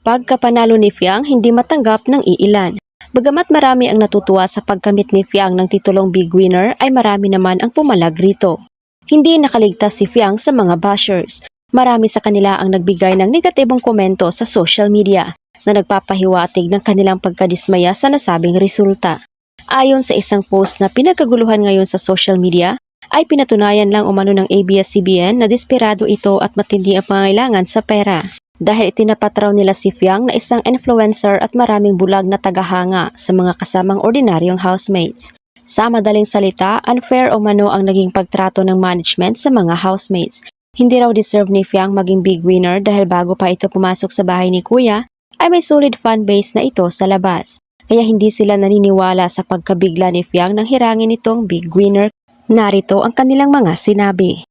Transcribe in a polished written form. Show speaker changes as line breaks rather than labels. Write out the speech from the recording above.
Pagkapanalo ni Fiang hindi matanggap ng iilan. Bagamat marami ang natutuwa sa pagkamit ni Fiang ng titulong big winner ay marami naman ang pumalag rito. Hindi nakaligtas si Fiang sa mga bashers. Marami sa kanila ang nagbigay ng negatibong komento sa social media na nagpapahiwatig ng kanilang pagkadismaya sa nasabing resulta. Ayon sa isang post na pinagkaguluhan ngayon sa social media, ay pinatunayan lang umano ng ABS-CBN na desperado ito at matindi ang pangailangan sa pera. Dahil itinapat raw nila si Fiang na isang influencer at maraming bulag na tagahanga sa mga kasamang ordinaryong housemates. Sa madaling salita, unfair umano ang naging pagtrato ng management sa mga housemates. Hindi raw deserve ni Fiang maging big winner dahil bago pa ito pumasok sa bahay ni Kuya, ay may solid fan base na ito sa labas. Kaya hindi sila naniniwala sa pagkabigla ni Fiang nang hirangin itong big winner. Narito ang kanilang mga sinabi.